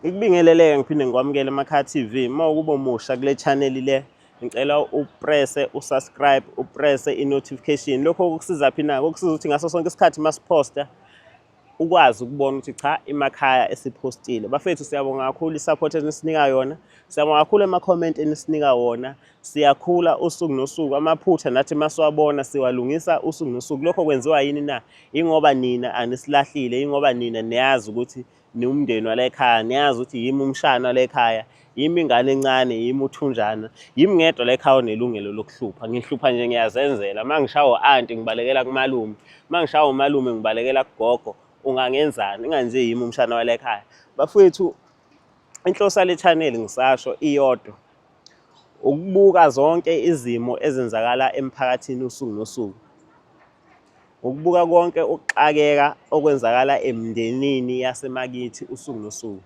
Ngikubingelele ngiphinde ngikwamukele eMakhaya TV. Uma ukuba umusha kule channel le, ngicela upresse usubscribe, upresse i-notification. Lokho kukusiza phi na? Kukusiza ukuthi ngaso sonke isikhathi masiphosta ukwazi ukubona ukuthi cha iMakhaya esiphostile. Bafethu siyabonga kakhulu i-support enisinika yona. Siyabonga kakhulu ama-comment enisinika wona. Siyakhula usuku nosuku. Amaphutha nathi masiwabona siwalungisa usuku nosuku. Lokho kwenziwa yini na? Ingoba nina anisilahlile, ingoba nina niyazi ukuthi ni umndeni wala ekhaya, niyazi ukuthi yimi umshana wala ekhaya, yimi ingane encane, yimi uthunjana, yimi ngedwa la ekhaya onelungelo lokuhlupha. Ngihlupha nje ngiyazenzela. Uma ngishawa anti ngibalekela kumalume, uma ngishawa umalume ngibalekela kugogo. Ungangenzani inganje yimi umshana wala ekhaya. Bafethu inhloso yale channel ngisasho iyodwa, ukubuka zonke izimo ezenzakala emphakathini usuku nosuku, ukubuka konke ukuxakeka okwenzakala emndenini yasemakithi usuku nosuku.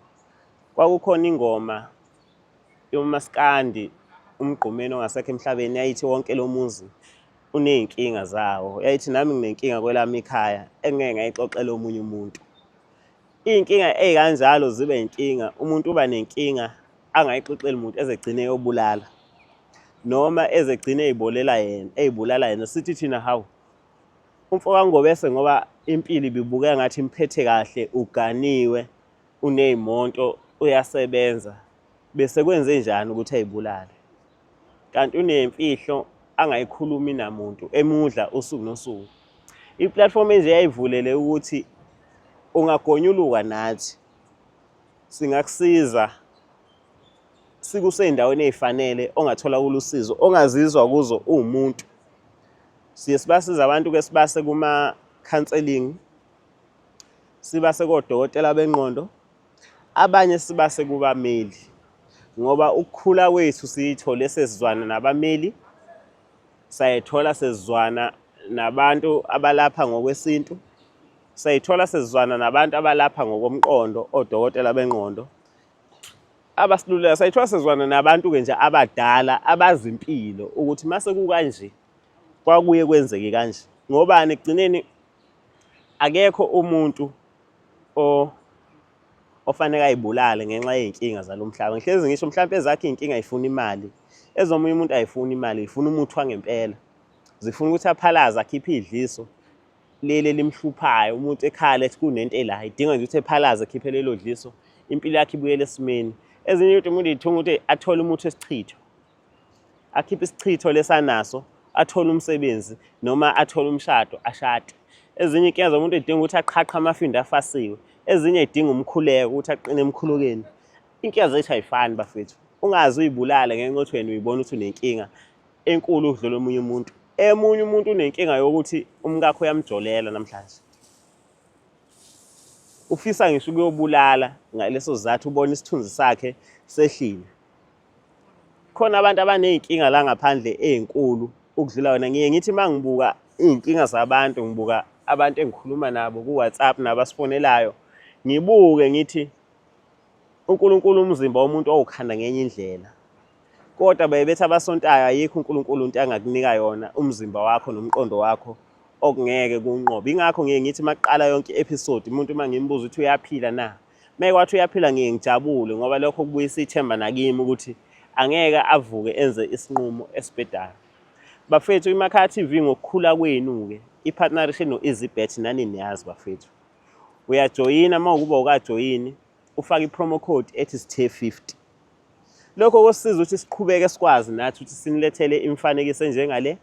Kwakukhona ingoma yomaskandi umgqumeni ongasekho emhlabeni yayithi wonke lo muzi uney'nkinga zawo. Yayithi nami nginenkinga kwelami ikhaya engeke ngayixoxela omunye umuntu. Iy'nkinga ey'kanjalo zibe inkinga, umuntu uba nenkinga angayixoxeli umuntu ezegcine eyobulala noma ezegcine ey'bulala yena. Sithi thina hawu umfoka Ngobese ngoba impilo ibibukeka ngathi imphethe kahle, uganiwe, uney'moto, uyasebenza, bese kwenze njani ukuthi ay'bulale? Kanti unemfihlo angayikhulumi namuntu emudla usuku nosuku. I-platform enje yayivulele ukuthi ungagonyuluka nathi, singakusiza sikusey'ndaweni ey'fanele ongathola kulo usizo, ongazizwa kuzo uwumuntu. Siye sibasiza abantu-ke sibase kuma-counselling, sibase kodokotela bengqondo, abanye sibase kubameli. Ngoba ukukhula kwethu siyithole sesizwana nabameli, sayithola sesizwana nabantu abalapha ngokwesintu, sayithola sesizwana nabantu abalapha ngokomqondo, odokotela bengqondo. Abasiluleka sayithola sesizwana nabantu-ke nje abadala abazimpilo ukuthi mase kukanje kwakuye kwenzeke kanje. Ngobani ekugcineni akekho umuntu ofanele ayibulale ngenxa yey'nkinga zalo mhlaba. Ngihlezi ngisho mhlawumpe ezakhe iy'nkinga ayifuni imali, ezomunye umuntu ayifuni imali, ifuna umuthi wangempela. Zifuna ukuthi aphalaze akhiphe idliso leli elimhluphayo, umuntu ekhala ethi kunento ela, idinga nje ukuthi ephalaze akhiphe lelo dliso, impilo yakhe ibuyele esimeni. Ezinye umuntu ithunga ukuthi athole umuthi wesichitho, akhiphe isichitho lesanaso, athole umsebenzi noma athole umshado ashade. Ezinye inkinga zomuntu idinga ukuthi aqhaqhe amafindo afasiwe, ezinye idinga umkhuleko ukuthi aqine emkhulukeni. Inkinga zethu ayifani bafethu. Ungazi uyibulale ngenxa yokuthi wena uyibona ukuthi unenkinga enkulu ukudlula omunye umuntu. Emunye umuntu unenkinga yokuthi umkakho uyamjolela namhlanje, ufisa ngisho ukuyobulala ngaleso sizathu ubona isithunzi sakhe sehlile. Khona abantu abaney'nkinga la ngaphandle ey'nkulu ukudlula wena. Ngiye ngithi uma ngibuka iy'nkinga zabantu, ngibuka abantu engikhuluma nabo ku-WhatsApp nabasifonelayo, ngibuke ngithi uNkulunkulu umzimba womuntu owukhanda ngenye indlela. Kodwa bebethi abasontayo ayikho uNkulunkulu into angakunika yona umzimba wakho nomqondo wakho okungeke kunqobe. Ingakho ngiye ngithi makuqala yonke i-episode umuntu uma ngimbuza ukuthi uyaphila na, mekwathi uyaphila ngiye ngijabule ngoba lokho kubuyisa ithemba nakimi ukuthi angeke avuke enze isinqumo esibhedayo. Bafethu iMakhaya TV ngokukhula kwenu-ke i-partnership no-easybet nani niyazi bafethu. Uyajoyina uma ukuba ukajoyini ufake i-promo code ethi Isithembu 50. Lokho kusisiza ukuthi siqhubeke sikwazi nathi ukuthi sinilethele imifanekiso enjengale,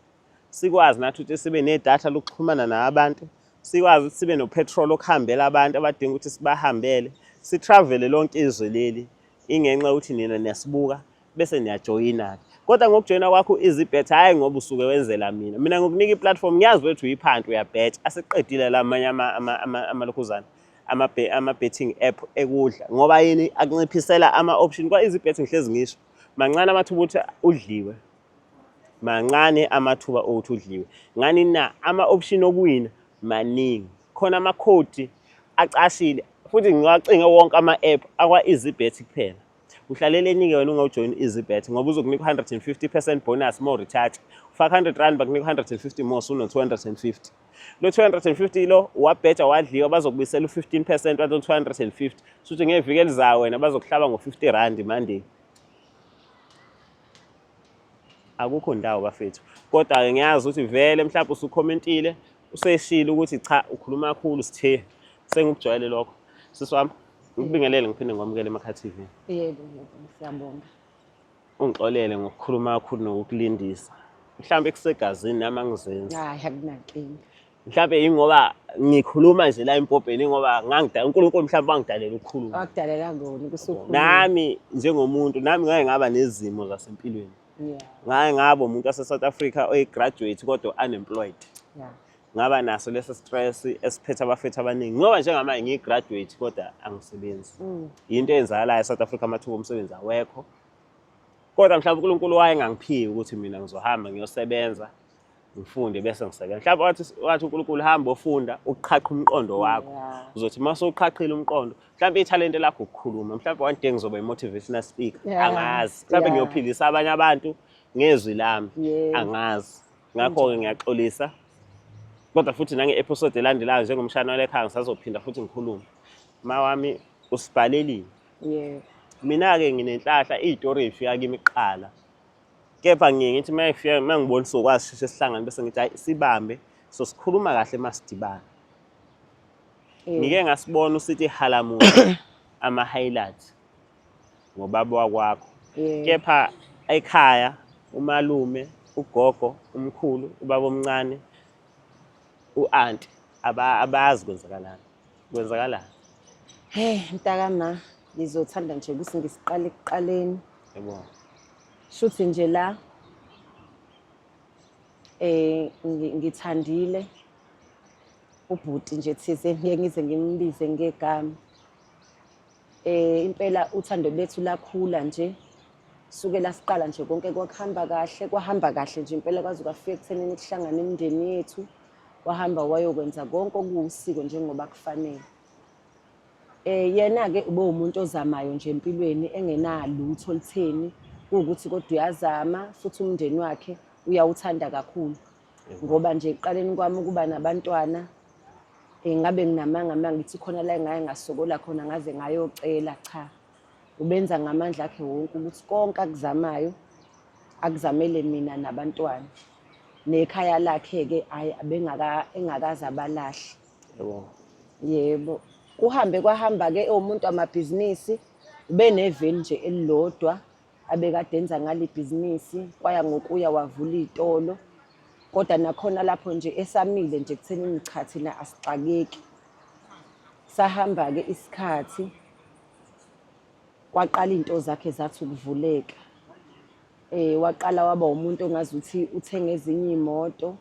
sikwazi nathi ukuthi sibe nedatha lokuxhumana nabantu, sikwazi ukuthi sibe nopetrol okuhambela abantu abadinga ukuthi sibahambele, sitravele lonke izwe leli. Ingenxa yokuthi nina niyasibuka bese niyajoyina-ke. Kodwa ngokujoyina kwakho easybet hhayi ngoba usuke wenzela mina. Mina ngokunika i-platform ngiyazi ukuthi uyiphanti uyabhetha. Aseqedile la amanye amalokhuzana ama-betting app ekudla ngoba yini akunciphisela ama-option. Kwa-easybet ngihlezi ngisho mancane amathuba ukuthi udliwe, mancane amathuba okuthi udliwe. Ngani na ama-option okuwina maningi, khona amakhodi acashile futhi ngiwacinge wonke ama-app akwa-easybet kuphela. Uhlalele eningi wena ungawujoyini easybet ngoba uzokunika 150% bonus more recharge, faka 100 rand bakunika 150 more suno 250. Lo 250 lo wabheja wadliwa bazokubuyisela u15% wathi 250. Futhi ngeviki elizayo wena bazokuhlaba ngo50 rand Monday. Akukho ndawo bafethu. Kodwa ke ngiyazi ukuthi vele mhlawumbe usukhomentile useshila ukuthi cha ukhuluma kakhulu sithe sengikujwayele lokho. Siswami ngikubingelele ngiphinde ngwamukele emakha TV. Yebo, siyabonga. Ungixolele ngokukhuluma kakhulu nokulindisa. Mhlawumbe kusegazini nami angizenzi. Hayi akunankinga. Mhlawumbe ingoba ngikhuluma nje la empopeni ingoba ngangidala uNkulunkulu mhlawumbe wangidalela ukukhuluma. Wakudalela ngoni kusukhuluma. Nami njengomuntu nami ngeke ngaba nezimo zasempilweni. Yeah. Ngake ngaba umuntu wase South Africa oyigraduate kodwa unemployed. Yeah. Ngaba naso leso stress esiphethe abafethu abaningi. Ngoba njengamanje ngiyigraduate kodwa angisebenzi. Into eyenzakalayo eSouth Africa amathuba omsebenzi awekho. Kodwa mhlawumbe uNkulunkulu wayengangiphiwe ukuthi mina ngizohamba ngiyosebenza ngifunde bese ngisebenza. Mhlawumbe wathi uNkulunkulu hamba ofunda uqhaqha umqondo wakho. Uzothi mase uqhaqhile umqondo mhlawumbe ithalente lakho ukukhuluma mhlawumbe one day ngizoba i-motivational speaker angazi. Mhlawumbe ngiyophilisa abanye abantu ngezwi lami angazi. Ngakho ke ngiyaxolisa. Kodwa futhi nange-episode elandelayo njengomshana walekhaya ngisazophinda futhi ngikhulume. Mawami usibhalelile. Yebo. Mina-ke nginenhlahla izitori ifika kimi kuqala. Kepha ngithi mangibona sokwazi sheshe sihlangane bese ngithi hayi sibambe so sikhuluma kahle masidibana. Ngike ngasibona usithi halamulo ama-highlights ngobaba wakwakho. Kepha ekhaya umalume, ugogo, umkhulu, ubaba omncane, u-auntie abazi kwenzakalani. Kwenzakalani? Mntakama ngizothanda nje ukuthi ngisiqale ekuqaleni. Yebo. Shuthi nje la ngithandile ubhuti nje thize ngeke ngize ngimbize ngegama. Impela uthando lethu lakhula nje sukela siqala nje konke kwahamba kahle nje impela kwaze kwafika ekuthenini kuhlangana imindeni yethu wahamba wayokwenza konke okuwusiko njengoba kufanele. Yena ke ube umuntu ozamayo nje empilweni engenalutho litheni ukuthi kodwa uyazama futhi umndeni wakhe uyawuthanda kakhulu. Ngoba nje eqaleni kwami ukuba nabantwana ngabe nginamanga mangithi khona la engaye ngasokola khona ngaze ngayocela cha. Ubenza ngamandla akhe wonke ukuthi konke akuzamayo akuzamele mina nabantwana. Nekhaya lakhe ke engakaza abalahle. Yebo. Yebo. Kuhambe kwahamba ke umuntu amabhizinisi ube neveni nje elilodwa abekade enza ngale bhizinisi kwaya ngokuya wavula izitolo. Kodwa nakhona lapho nje esamile nje kuthenini cha thina asixakeki. Sahamba ke isikhathi kwaqala into zakhe zathi ukuvuleka. Waqala waba umuntu ongazi ukuthi uthenga ezinye imoto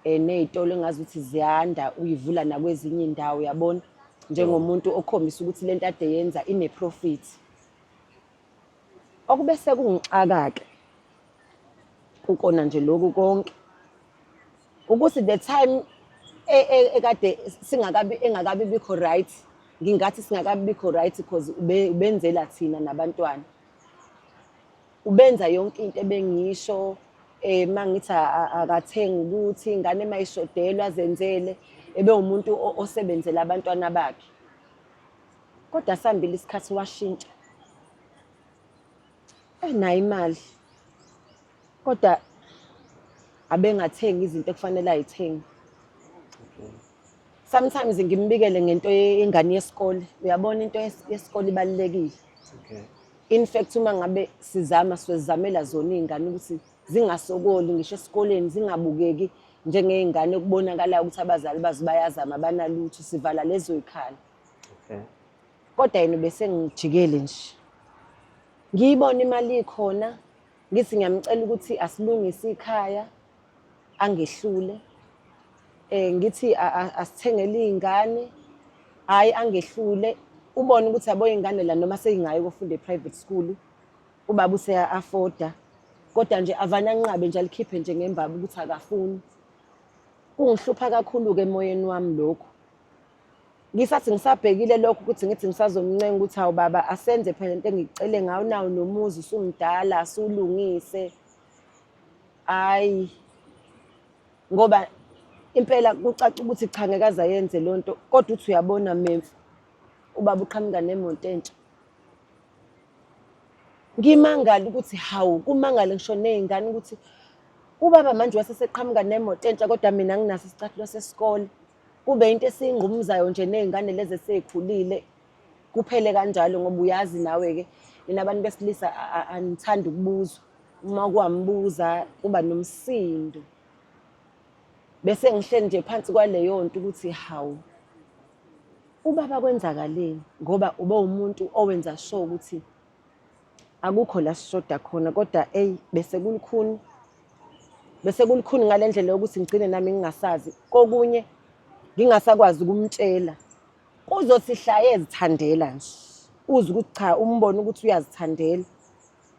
nezitolo engazi ukuthi ziyanda uyivula nakwezinye indawo yabona njengomuntu okhombisa ukuthi lento ade yenza ine profit. Okubese kungixaka ke ukona nje lokhu konke ukuthi the time ekade engakabi bikho right ngingathi singakabi bikho right because ubenzela thina nabantwana. Ubenza yonke into ebengisho mangithi akathenga ukuthi ingane mayishodelwa azenzele ebe umuntu osebenzela abantwana bakhe. Kodwa sambili isikhathi washintsha. Nayo imali. Kodwa abengathengi izinto ekufanele ayithenge. Sometimes ngimbikele ngento yengane yesikole. Uyabona into yesikole ibalekile. In fact uma ngabe sizamela zona izingane ukuthi zingasokoli ngisho esikoleni zingabukeki njengezingane kubonakala ukuthi abazali bazi bayazama banalutho sivala lezo ikhala. Kodwa yena bese ngijikele nje. Ngiyibona imali ikhona ngithi ngiyamcela ukuthi asilungise ikhaya angehlule. Ngithi asithengele izingane hayi angehlule. Ubone ukuthi yabo izingane la noma seyingayo ukufunda e-private school ubaba useya afforda kodwa nje avana nqabe nje alikhiphe nje ngembaba ukuthi akafuni. Kungihlupha kakhulu ke emoyeni wami lokho. Ngisathi ngisabhekile lokho ukuthi ngithi ngisazomncenga ukuthi hawu baba asenze phela into engicele ngayo nawo nomuzi usungidala asulungise. Hayi ngoba impela kucaca ukuthi cha ngeke aze ayenze leyo nto, kodwa uthi uyabona Memfu, ubaba uqhamuka nemoto entsha. Ngimangala ukuthi hawu, kumangala ngisho ney'ngane ukuthi ubaba manje waseseqhamuka nemoto entsha kodwa mina nginaso isicathulo sesikole. Kube into esiyingqumuzayo nje ney'ngane lezi esey'khulile. Kuphele kanjalo ngoba uyazi nawe-ke nina abantu besilisa anithandi ukubuzwa. Uma kwambuza kuba nomsindo. Bese ngihleli nje phansi kwaleyo nto ukuthi hawu, ubaba kwenzakaleni ngoba ube umuntu owenza sure ukuthi akukho la sishoda khona, kodwa bese kulukhuni. Bese kulukhuni ngale ndlela yokuthi ngigcine nami ngingasazi. Kokunye ngingasakwazi ukumtshela. Uzothi hla ezithandela nje. Uze ukuthi cha, umbone ukuthi uyazithandela.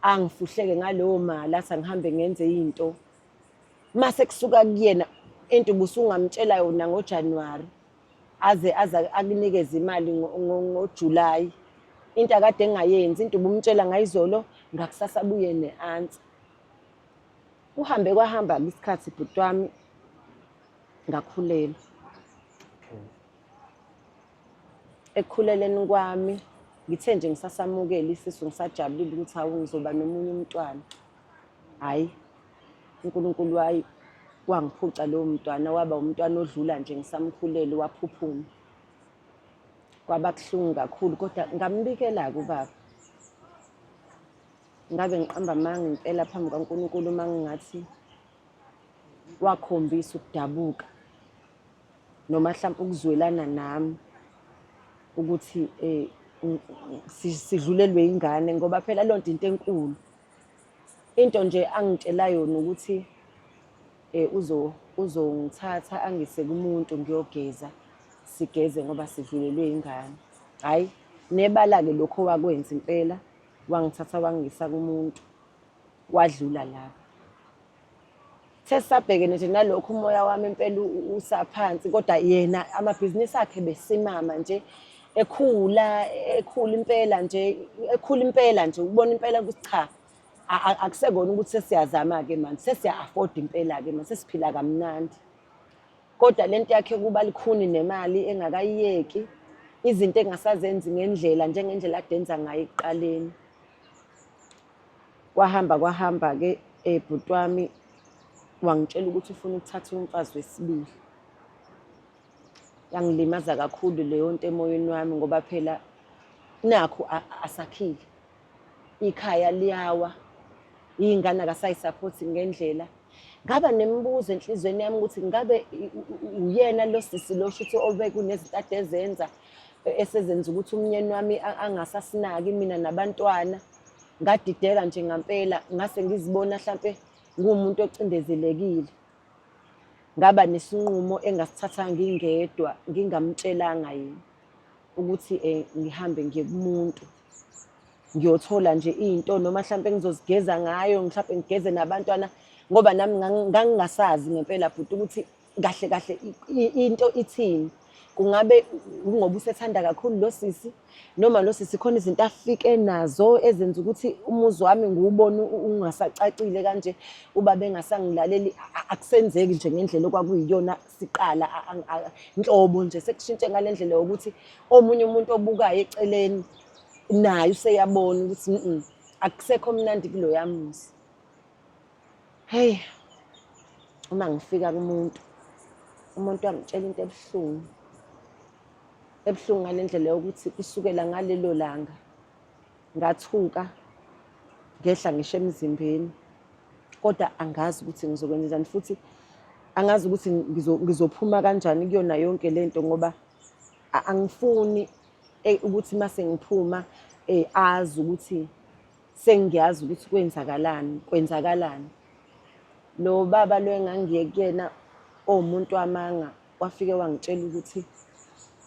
Angifuhleke ngalowo mali athi angihambe ngenze into. Mase kusuka kuyena into ubusungamtshela yona ngoJanuwari. Aze akunikeze imali ngoJulayi. Into akade engayenzi, into ubumtshela ngayizolo, ngakusasa abuye ne-answer. Uhambe kwahamba isikhathi bhuti wami ngakhulelwa. Ekukhuleleni kwami ngithe nje ngisasamukela isisu ngisajabulile ukuthi hawu ngizoba nomunye umntwana. Hhayi, uNkulunkulu wangiphuca lowo mntwana, waba umntwana odlula nje ngisamkhulele waphuphuma. Kwaba kuhlungu kakhulu kodwa ngambikela-ke ubaba. Ngabe ngiqamba amanga impela phambi kaNkulunkulu uma ngingathi wakhombisa ukudabuka noma mhlawumbe ukuzwelana nami ukuthi sidlulelwe ingane ngoba phela leyo nto into enkulu. Into nje angitshela yona ukuthi uzongithatha angise kumuntu ngiyogeza, sigeze ngoba sidlulelwe ingane. Hhayi, nebala-ke lokho wakwenza impela, wangithatha wangisa kumuntu, wadlula lapho. Sesabhekene nje nalokho umoya wami impela usaphansi, kodwa yena amabhizinisi akhe besimama nje, ekhula impela nje, ubona impela ukuthi cha, akusekona ukuthi sesiyazama-ke manje, sesiya-afford impela-ke manje, sesiphila kamnandi. Kodwa lento yakhe kuba likhuni nemali engakayiyeki, izinto engasazenzi njengendlela ade enza ngayo ekuqaleni. Kwahamba-ke bhuti wami wangitshela ukuthi ufuna ukuthatha umfazi wesibili. Yangilimaza kakhulu leyo nto emoyeni wami ngoba phela nakhu asakhile. Ikhaya liyawa, iy'ngane akasayisaphothi ngendlela. Ngaba nemibuzo enhlizweni yami ukuthi ngabe uyena lo sisi lo shuthi obe kunezinto ade ezenza esezenza ukuthi umnyeni wami angasasinaki mina nabantwana. Ngadideka nje ngampela, ngase ngizibona mhlampe ngumuntu ocindezelekile. Ngaba nesinqumo engasithatha ngingedwa, ngingamtshelanga yena ukuthi ngihambe ngiye kumuntu. Ngiyothola nje into noma mhlampe engizozigeza ngayo, mhlampe ngigeze nabantwana ngoba nami ngangingasazi ngempela bhuti ukuthi kahle kahle into ithini. Kungabe ngoba usethanda kakhulu lo sisi noma lo sisi khona izinto afike nazo ezenza ukuthi umuzi wami ngiwubone ungasacacile kanje, ubaba engasangilaleli. Akusenzeki nje ngendlela okwakuyiyona siqala, nhlobo nje sekushintshe ngale ndlela yokuthi omunye umuntu obukayo eceleni naye useyabona ukuthi akusekho mnandi kulo yamuzi. Hey, uma ngifika kumuntu, umuntu wangitshela into ebuhlungu. Ebuhlungu ngale ndlela yokuthi kusukela ngalelo langa ngathuka, ngehla ngisho emzimbeni, kodwa angazi ukuthi ngizokwenzani futhi angazi ukuthi ngizophuma kanjani kuyona yonke lento ngoba angifuni ukuthi mase ngiphuma azi ukuthi sengiyazi ukuthi kwenzakalani. Lo baba lo engangiye kuyena umuntu wamanga wafike wangitshela ukuthi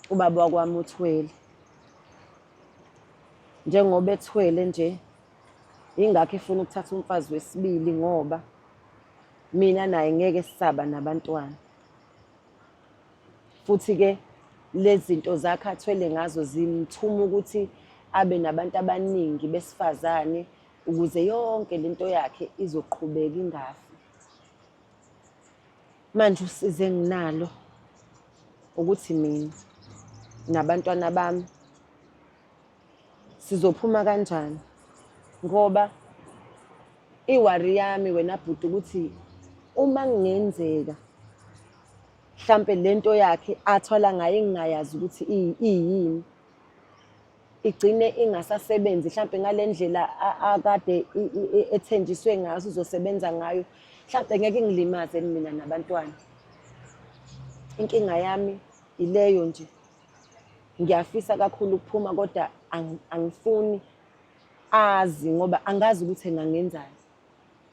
ubaba wakwami uthwele. Njengoba ethwele nje, ingakho efuna ukuthatha umfazi wesibili ngoba mina naye ngeke sisaba nabantwana. Futhi-ke lezi zinto zakhe athwele ngazo zimthuma ukuthi abe nabantu abaningi besifazane ukuze yonke lento yakhe izoqhubeka ingafi. Manje usize enginalo ukuthi mina nabantwana bami sizophuma kanjani, ngoba iwari yami wena bhuti ukuthi uma kungenzeka mhlampe lento yakhe athola ngayo engingayazi ukuthi iyini igcine ingasasebenzi mhlampe ngale ndlela akade ethenjiswe ngayo uzosebenza ngayo, mhlampe ngeke ngilimaze mina nabantwana. Inkinga yami ileyo nje. Ngiyafisa kakhulu ukuphuma kodwa angifuni azi ngoba angazi ukuthi engangenzani.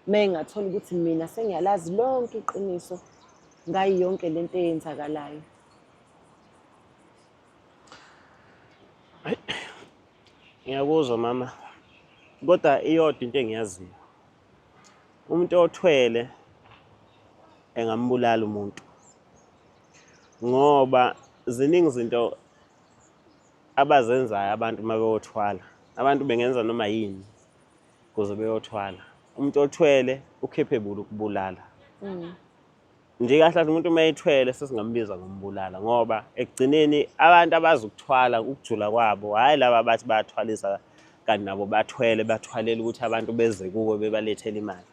Mengathola ukuthi mina sengiyalazi lonke iqiniso ngayo yonke lento eyenzakalayo. Ngiyakuzwa mama. Kodwa iyodwa into engiyaziyo. Umuntu othwele engambulala umuntu. Ngoba ziningi izinto abazenzayo abantu uma beyothwala. Abantu bengenza noma yini ukuze beyothwala. Umuntu othwele ucapable ukubulala. Nje kahle umuntu uma ethwele sesingambiza ngombulala ngoba ekugcineni abantu abazokuthwala ukujula kwabo hayi laba bathi bayathwalisa kanti nabo bathwalela ukuthi abantu beze kuwe bebalethele imali.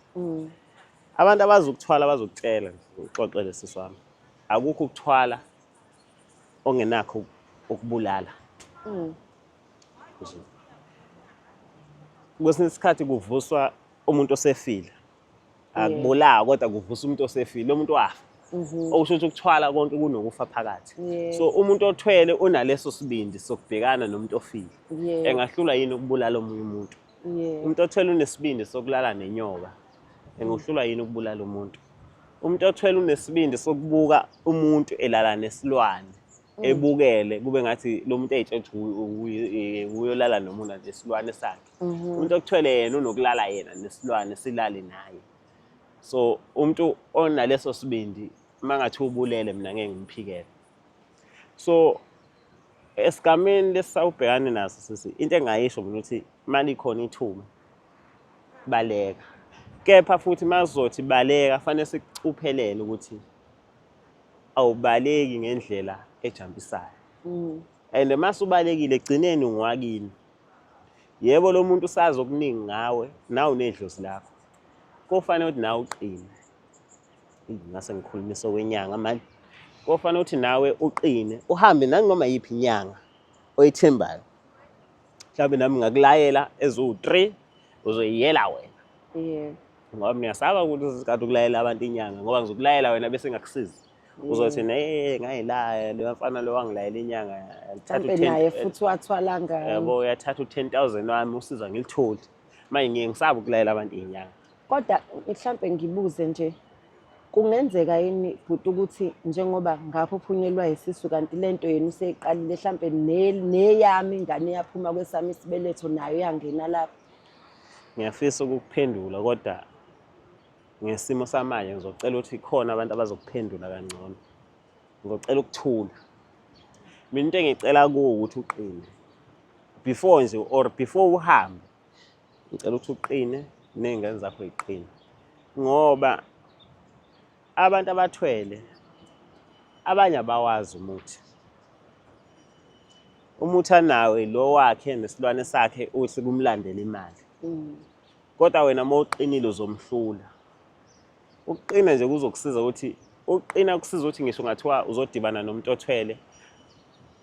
Abantu abazokuthwala bazokucela uxoxele siswami. Akukho ukuthwala ongenakho ukubulala. Kwesinye isikhathi kuvuswa umuntu osefile. Akubulawa kodwa kuvusa umuntu osefile, lo muntu wafa. Okusho ukuthi ukuthwala konke kunokufa phakathi. So umuntu othwele unaleso sibindi sokubhekana nomuntu ofile. Engahlula yini ukubulala omunye umuntu? Umuntu othwele unesibindi sokulala nenyoka. Engahlula yini ukubulala umuntu? Umuntu othwele unesibindi sokubuka umuntu elala nesilwane. Ebukele kube ngathi lo muntu eyitshela ukuthi uyolala nomuntu nesilwane sakhe. Umuntu okuthwele yena unokulala yena nesilwane silale naye. So umuntu onaleso sibindi mangathi ubulele mina ngeke ngimphikele. So esigameni lesawubhekane naso sisi into engayisho mina ukuthi mali khona ithuba baleka. Kepha futhi mazothi baleka fanele sikucuphelele ukuthi awubaleki ngendlela ejampisayo. And masubalekile egcineni ungwakini. Yebo lo muntu usazi okuningi ngawe nawe unedlozi lakho. Kufanele ukuthi nawe uqine. Ngase ngikhulumisa okwenyanga manje. Kufanele ukuthi nawe uqine uhambe nanoma yiphi inyanga oyithembayo. Mhlawumbe nami ngakulayela ezu3 uzoyiyela wena. Ngoba ngiyasaba ukuthi isikhathi ukulayela abantu inyanga ngoba ngizokulayela wena bese ngakusiza. Uzothi ngayilaya lo mfana lo wangilayela inyanga yathatha mhlampe naye futhi wathwala ngani. Yabo uyathatha u10,000 wami usiza ngilitholi. Manje ngisaba ukulayela abantu inyanga. Kodwa mhlampe ngibuze nje kungenzeka yini futhi ukuthi njengoba ngapho uphunyelwa yisisu kanti lento yena useyiqalile mhlampe neyami ingane yaphuma kwesami isibeletho nayo yangena lapho. Ngiyafisa ukukuphendula kodwa ngesimo samanje ngizocela ukuthi khona abantu abazokuphendula kangcono. Ngicela ukuthula. Mina into engicela kuwe ukuthi uqine. Before nje or before uhambe ngicela ukuthi uqine nezingane zakho iqine. Ngoba abantu abathwele abanye abawazi umuthi. Umuthi anawe lo wakhe nesilwane sakhe uthi kumlandela imali. Kodwa wena mawuqinile uzomhlula. Uqina nje kuzokusiza ukuthi uqina kusiza ukuthi ngisho ngathiwa uzodibana nomuntu othwele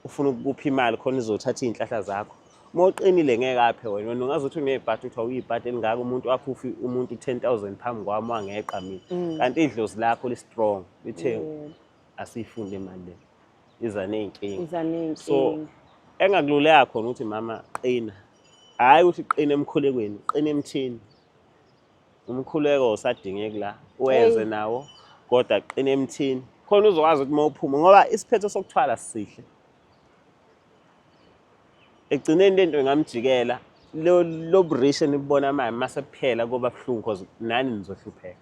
ufuna ukupha imali khona izothatha inhlahla zakho. Mawuqinile ngeke aphe wena ungazothi unezibhathi uthi awuyibhathi elingaka umuntu aphufi umuntu 10,000 phambi kwami wangeqa mina. Kanti idlozi lakho li strong lithe asifunde imali le. Iza nezinkinga. So engakululeka khona ukuthi mama qina. Hayi ukuthi qina emkhulekweni, qina emthini. Umkhuleko usadingeka la uwenze nawo kodwa qina emthini. Khona uzokwazi ukuthi mawuphuma ngoba isiphetho sokuthwala sisihle. Egcineni lento ngamjikela lo brishe nibona manje mase kuphela kuba buhlungu because nani nizohlupheka.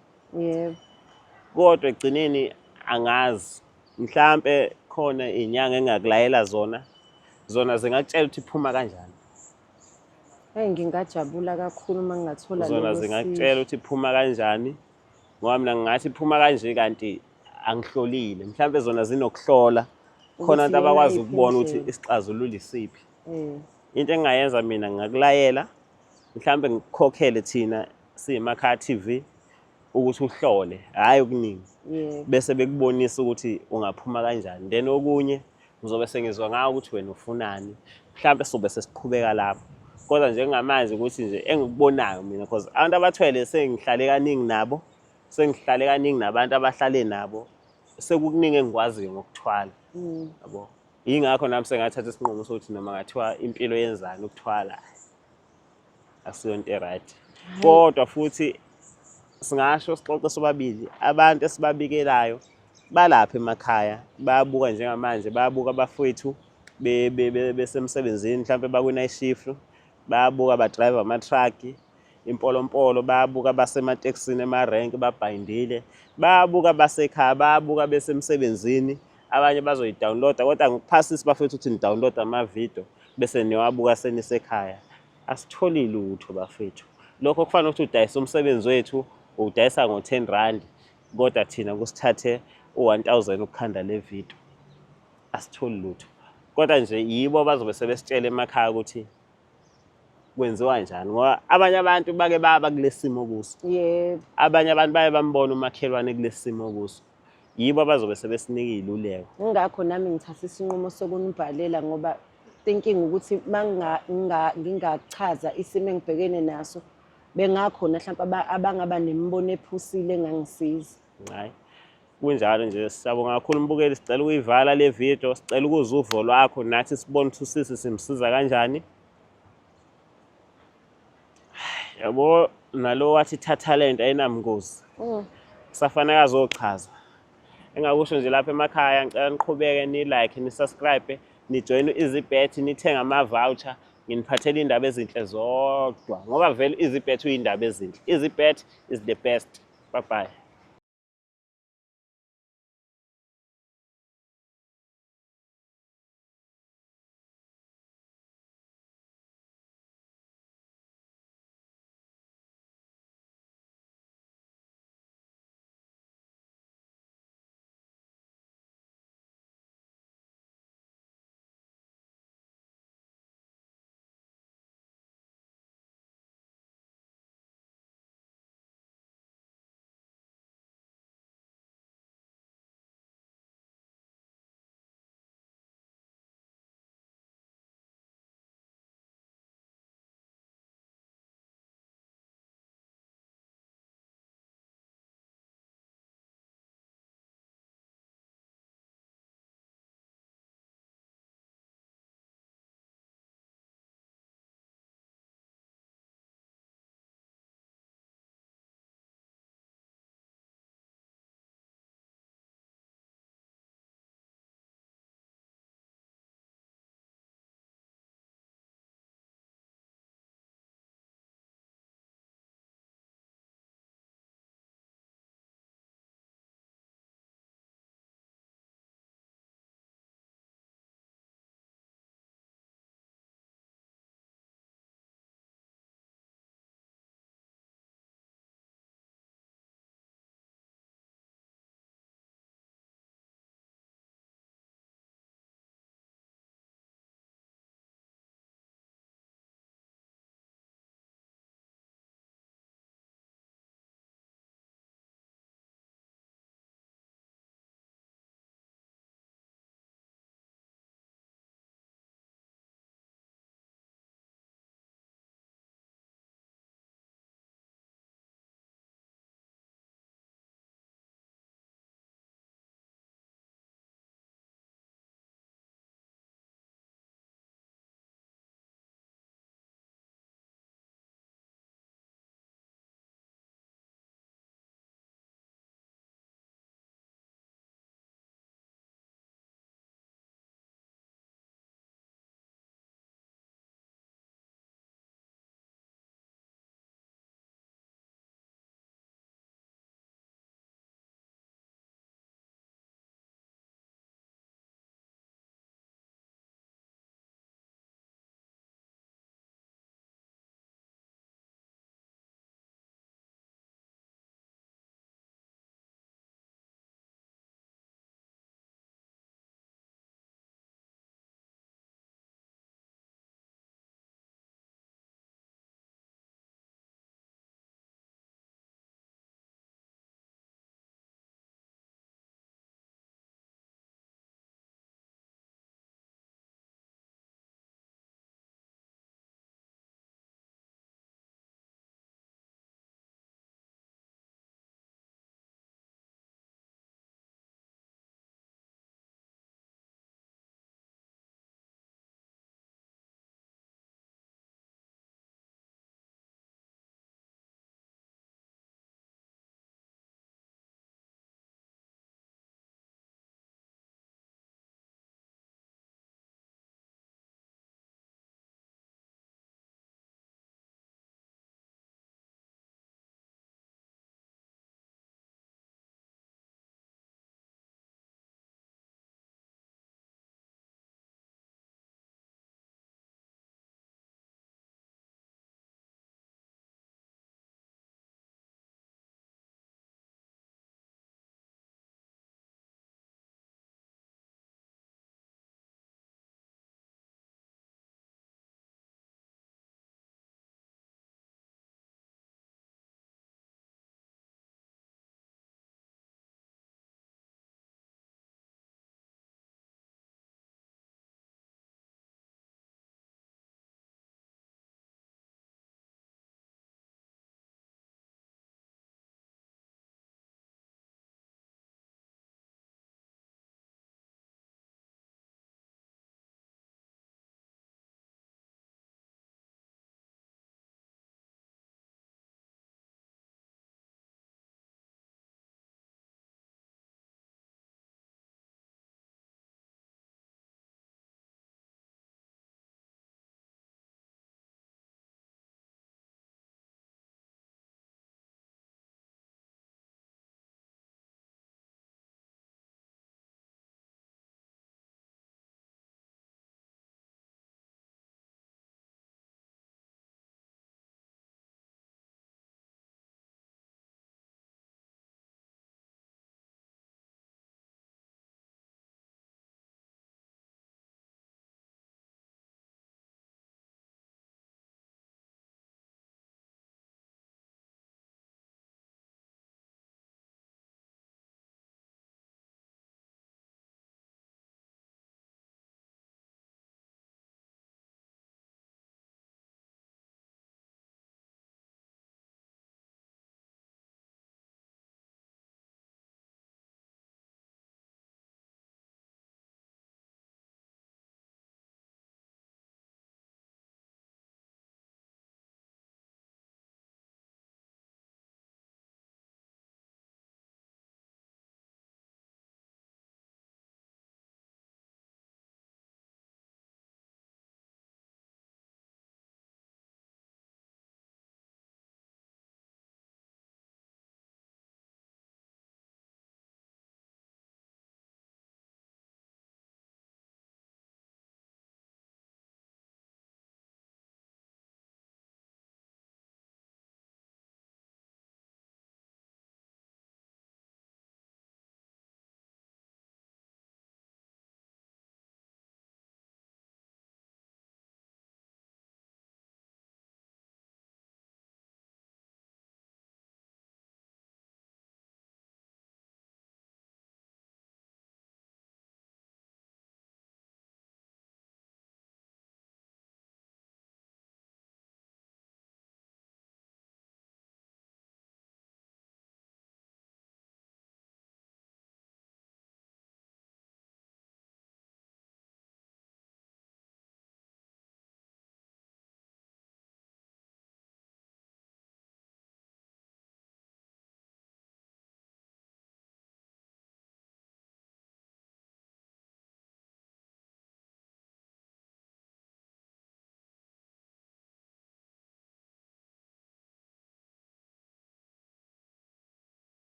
Kodwa egcineni angazi mhlambe khona inyanga engakulayela zona zingakutshela ukuthi iphuma kanjani. Ngingajabula kakhulu mangingathola zona zingakutshela ukuthi iphuma kanjani ngoba mina ngathi iphuma kanje kanti angihlolile mhlawumbe zona zinokuhlola khona abantu abakwazi ukubona ukuthi isixazululo isiphi. Into engingayenza mina ngakulayela mhlawumbe ngikukhokhele thina siyimakhaya TV ukuthi uhlole hayi okuningi bese bekubonisa ukuthi ungaphuma kanjani, then okunye ngizobe sengizwa ngawo ukuthi wena ufunani, mhlawumbe sobe sesiqhubeka lapho. Kodwa njengamanje ukuthi nje engikubonayo mina because abantu abathwele sengihlale kaningi nabantu abahlale nabo sekukuningi engikwaziyo ngokuthwala yabo. Yingakho nami sengathatha isinqumo sokuthi noma ngathiwa impilo yenzani ukuthwala asiyonto eright. Kodwa futhi singasho sixoxe sobabili abantu esibabikelayo balapha emakhaya bayabuka njengamanje, bayabuka abafowethu besemsebenzini mhlawumbe bakwi-night shift, bayabuka abadriver ama-truck, impolompolo, bayabuka abasematekisini emarenki babhayindile, bayabuka abasekhaya, bayabuka besemsebenzini, abanye bazoyi-downloada. Kodwa ngikuphasisa bafethu ukuthi ni-download amavidiyo bese niwabuka senisekhaya. Asitholi lutho bafethu. Lokho kufana ukuthi udayisa umsebenzi wethu udayisa ngo-R10 kodwa thina kusithathe u-1000 ukukhanda le video. Asitholi lutho. Kodwa nje yibo bazobe sebesitshela emakhaya ukuthi kwenziwa njani ngoba abanye abantu bake baba kulesimo kuso. Abanye abantu baye bambona umakhelwane kulesimo kuso. Yibo abazobe sebesinika iluleko. Ngakho nami ngithatha isinqumo sokunibhalela ngoba thinking ukuthi ngingachaza isimo engibhekene naso bengakhona mhlawumbe abangaba nemibono ephusile engangisiza. Hayi. Kunjalo nje siyabonga kakhulu mbukeli, sicela ukuyivala le video, sicela ukuzwa uvo lwakho nathi sibone ukuthi usisi simsiza kanjani. Yabo nalo wathi talent ayinamngozi. Kusafanele azochaza. Engakusho nje lapha emakhaya ngicela niqhubeke ni-like ni-subscribe ni-join easybet nithenga ama-voucher nginiphathele indaba ezinhle zodwa ngoba vele easybet uyindaba ezinhle. Easybet is the best. Bye bye.